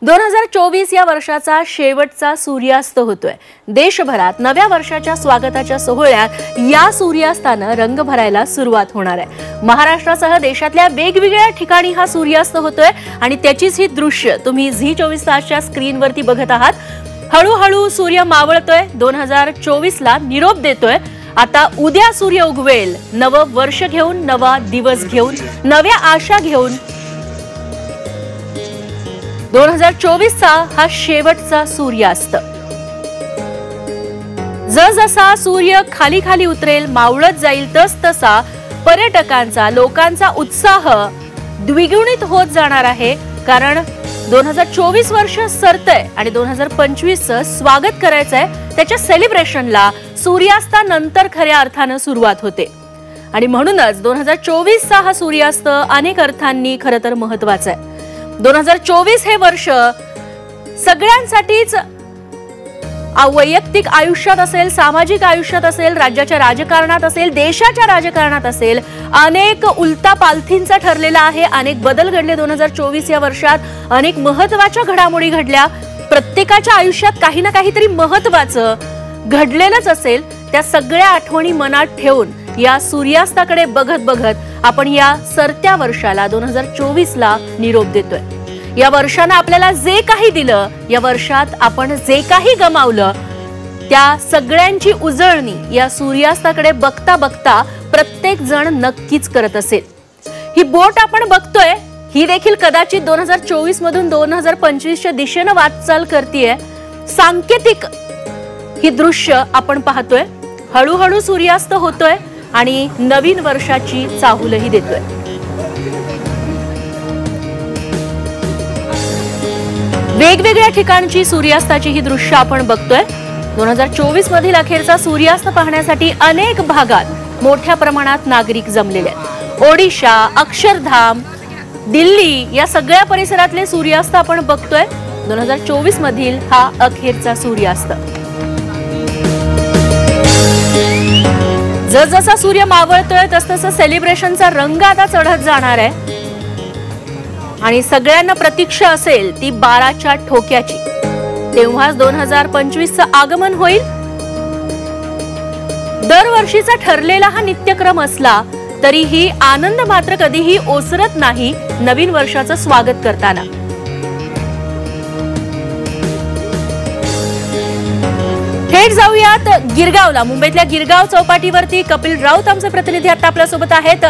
2024 या वर्षाचा शेवटचा सूर्यास्त होतोय। देशभरात नव्या वर्षाच्या स्वागताच्या सोहळ्यात या सूर्यास्तानं रंग भरायला सुरुवात होणार आहे। महाराष्ट्रासह देशातल्या वेगवेगळ्या ठिकाणी हा सूर्यास्त होतोय आणि त्याचीच ही दृश्य तुम्ही झी24 तासच्या स्क्रीनवरती बघत आहात। हळूहळू सूर्य मावळतोय, 2024 ला निरोप देतोय। आता उद्या सूर्य उगवेल, नवं वर्ष घेऊन, नवा दिवस घेऊन, नव्या आशा घेऊन। 2024 चा हा शेवटचा सूर्यास्त। जसा सूर्य खाली खाली उतरेल, मावळत जाईल, तसा पर्यटकांचा, लोकांचा उत्साह द्विगुणित होत जाणार आहे। कारण 2024 वर्ष सरतय आणि 2025 चं स्वागत करायचंय। त्याच्या सेलिब्रेशनला सूर्यास्तानंतर खऱ्या अर्थानं सुरुवात होते आणि म्हणूनच 2024 चा हा सूर्यास्त अनेक अर्थांनी खरं तर महत्त्वाचा आहे। 2024 हे वर्ष सगळ्यांसाठीच वैयक्तिक आयुष्यात असेल, सामाजिक आयुष्यात असेल, राज्याच्या राजकारणात असेल, देशाच्या राजकारणात असेल, अनेक उलटापालथींचा ठरलेला आहे। अनेक बदल घडले 2024 या वर्षात, अनेक महत्त्वाच्या घडामोडी घडल्या। प्रत्येकाच्या आयुष्यात काही ना काहीतरी महत्त्वाचं घडलेलंच असेल। त्या सगळ्या आठवणी मनात ठेवून या सूर्यास्ताकडे बघत बघत आपण या सरत्या वर्षाला 2024 ला निरोप देतोय। या वर्षानं आपल्याला जे काही दिलं, या वर्षात आपण जे काही गमावलं, त्या सगळ्यांची उजळणी या सूर्यास्ताकडे बघता बघता प्रत्येक जण नक्कीच करत असेल। ही बोट आपण बघतोय, ही देखील कदाचित 2024 मधून 2025 च्या दिशेने वाटचाल करतेय। सांकेतिक ही दृश्य आपण पाहतोय। हळूहळू सूर्यास्त होतोय आणि नवीन वर्षाची चाहूलही देतोय। वेगवेगळ्या ठिकाणची सूर्यास्ताची ही दृश्य आपण बघतोय। 2024 मधील अखेरचा सूर्यास्त पाहण्यासाठी अनेक भागात मोठ्या प्रमाणात नागरिक जमलेले आहेत। ओडिशा, अक्षरधाम, दिल्ली या सगळ्या परिसरातले सूर्यास्त आपण बघतोय। 2024 मधील हा अखेरचा सूर्यास्त। जसा सूर्य मावळतोय तसं सेलिब्रेशनचा रंग आता चढत जाणार आहे आणि सगळ्यांना प्रतीक्षा असेल ती 12च्या ठोक्याची। तेव्हाच 2025 चं आगमन होईल। दरवर्षीचा ठरलेला हा नित्यक्रम असला तरीही आनंद मात्र कधीही ओसरत नाही नवीन वर्षाचं स्वागत करताना। थेट जाऊयात गिरगावला। मुंबईतल्या गिरगाव चौपाटीवरती कपिल राऊत आमचे प्रतिनिधी आता आपल्या सोबत आहेत।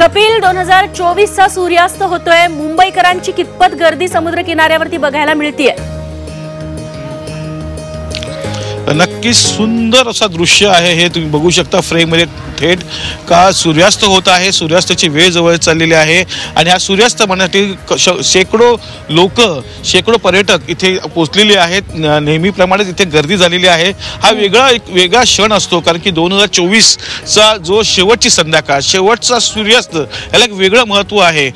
कपिल, 2024 चा सूर्यास्त होतोय। मुंबईकरांची कितपत गर्दी समुद्र किनाऱ्यावरती बघायला मिळतीये? नक्कीच सुंदर असा दृश्य आहे हे, तुम्ही बघू शकता फ्रेम मध्ये थेट का सूर्यास्त होत आहे। सूर्यास्ताची वेळ जवळ चाललेली आहे आणि हा सूर्यास्त म्हणण्यासाठी शेकडो लोक, शेकडो पर्यटक इथे पोहोचलेले आहेत। नेहमीप्रमाणेच इथे गर्दी झालेली आहे। हा एक वेगळा क्षण असतो कारण की 2024 चा जो शेवटची संध्याकाळ, शेवटचा सूर्यास्त, याला एक वेगळं महत्त्व आहे।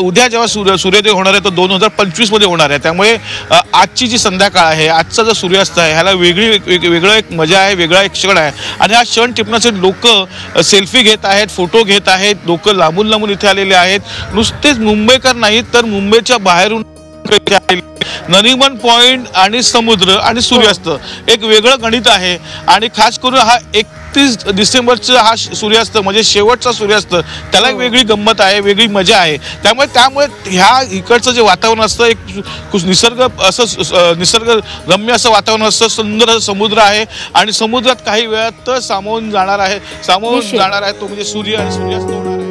उद्या जेव्हा सूर्योदय होणार आहे तो 2025 मध्ये होणार आहे। त्यामुळे आजची जी संध्याकाळ आहे, आजचा जो सूर्यास्त आहे, ह्याला वेगळं एक मजा आहे, वेगळा एक क्षण आहे आणि हा क्षण टिपण्यासाठी लोक सेल्फी घेत आहेत, फोटो घेत आहेत। लोक लांबून लांबून इथे आलेले आहेत। नुसतेच मुंबईकर नाहीत तर मुंबईच्या बाहेरून नरिमन पॉइंट आणि समुद्र आणि सूर्यास्त एक वेगळं गणित आहे आणि खास करून हा 31 डिसेंबरचा हा सूर्यास्त म्हणजे शेवटचा सूर्यास्त, त्याला एक वेगळी गंमत आहे, वेगळी मजा आहे। त्यामुळे ह्या इकडचं जे वातावरण असतं एक निसर्गरम्य असं वातावरण असतं। सुंदर समुद्र आहे आणि समुद्रात काही वेळात सामावून जाणार आहे तो म्हणजे सूर्य आणि सूर्यास्त होणार आहे।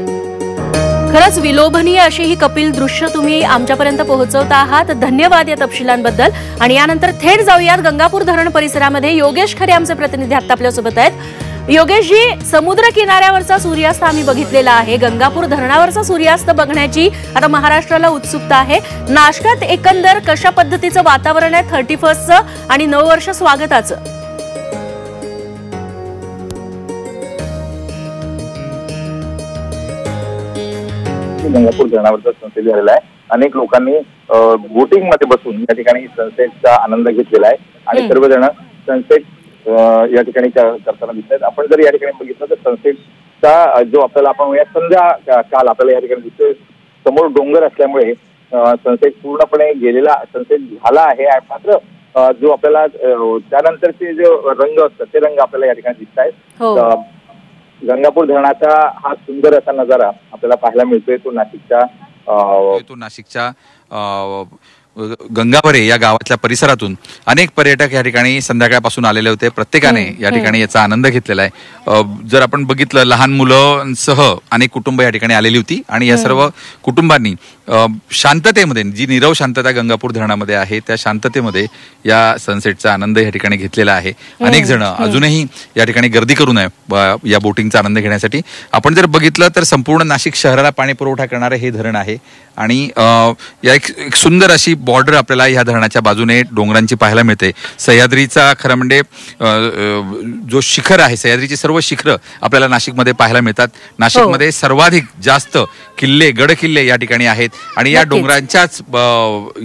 खरंच विलोभनीय अशी ही कपिल दृश्य तुम्ही आमच्यापर्यंत पोहोचवता आहात। धन्यवाद या तपशिलांबद्दल। आणि यानंतर थेट जाऊयात गंगापूर धरण परिसरामध्ये। योगेश खरे आमचे प्रतिनिधी आता आपल्या सोबत आहेत। योगेशजी, समुद्र किनाऱ्यावरचा सूर्यास्त आम्ही बघितलेला आहे। गंगापूर धरणावरचा सूर्यास्त बघण्याची आता महाराष्ट्राला उत्सुकता आहे। नाशकात एकंदर कशा पद्धतीचं वातावरण आहे 31st चं आणि नववर्ष स्वागताचं? गंगापूर धरणावरचा सनसेट झालेला आहे। अनेक लोकांनी बोटिंग मध्ये बसून या ठिकाणी सनसेटचा आनंद घेतलेला आहे आणि सर्वजण सनसेट या ठिकाणी करताना दिसत आहेत। आपण जर या ठिकाणी बघितलं तर सनसेटचा जो आपल्याला आपण संध्या काल आपल्याला या ठिकाणी दिसतोय। समोर डोंगर असल्यामुळे सनसेट पूर्णपणे गेलेला सनसेट झाला आहे. मात्र जो आपल्याला त्यानंतरचे जो रंग असतात ते रंग आपल्याला या ठिकाणी दिसत आहेत. गंगापूर धरणाचा हा सुंदर असा नजारा आपल्याला पाहायला मिळतोय. तो नाशिकच्या गंगावरे या गावातल्या परिसरातून अनेक पर्यटक या ठिकाणी संध्याकाळपासून आलेले होते. प्रत्येकाने या ठिकाणी याचा आनंद घेतलेला आहे. जर आपण बघितलं लहान मुलांसह अनेक कुटुंब या ठिकाणी आलेली होती आणि या सर्व कुटुंबांनी शांततेमध्ये, जी नीरव शांतता गंगापूर धरणामध्ये आहे त्या शांततेमध्ये या सनसेटचा आनंद या ठिकाणी घेतलेला आहे. अनेक जण अजूनही या ठिकाणी गर्दी करून आहे या बोटिंगचा आनंद घेण्यासाठी. आपण जर बघितलं तर संपूर्ण नाशिक शहराला पाणी पुरवठा करणारे हे धरण आहे आणि या एक सुंदर अशी बॉर्डर आपल्याला ह्या धरणाच्या बाजूने डोंगरांची पाहायला मिळते. सह्याद्रीचा खरं म्हणजे जो शिखर आहे, सह्याद्रीची सर्व शिखरं आपल्याला नाशिकमध्ये पाहायला मिळतात. नाशिकमध्ये सर्वाधिक जास्त किल्ले, गड किल्ले या ठिकाणी आहेत आणि या डोंगरांच्याच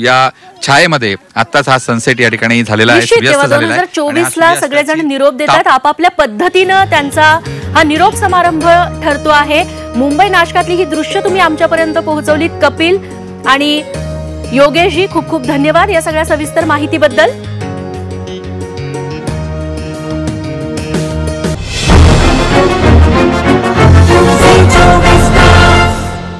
या छायेमध्ये आत्ताच हा सनसेट या ठिकाणी झालेला आहे. 2024 सगळेजण निरोप देतात आपापल्या पद्धतीनं. त्यांचा हा निरोप समारंभ ठरतो आहे. मुंबई नाशकातली ही दृश्य तुम्ही आमच्यापर्यंत पोहोचवलीत. कपिल आणि योगेशजी खूप खूप धन्यवाद या सगळ्या सविस्तर माहितीबद्दल.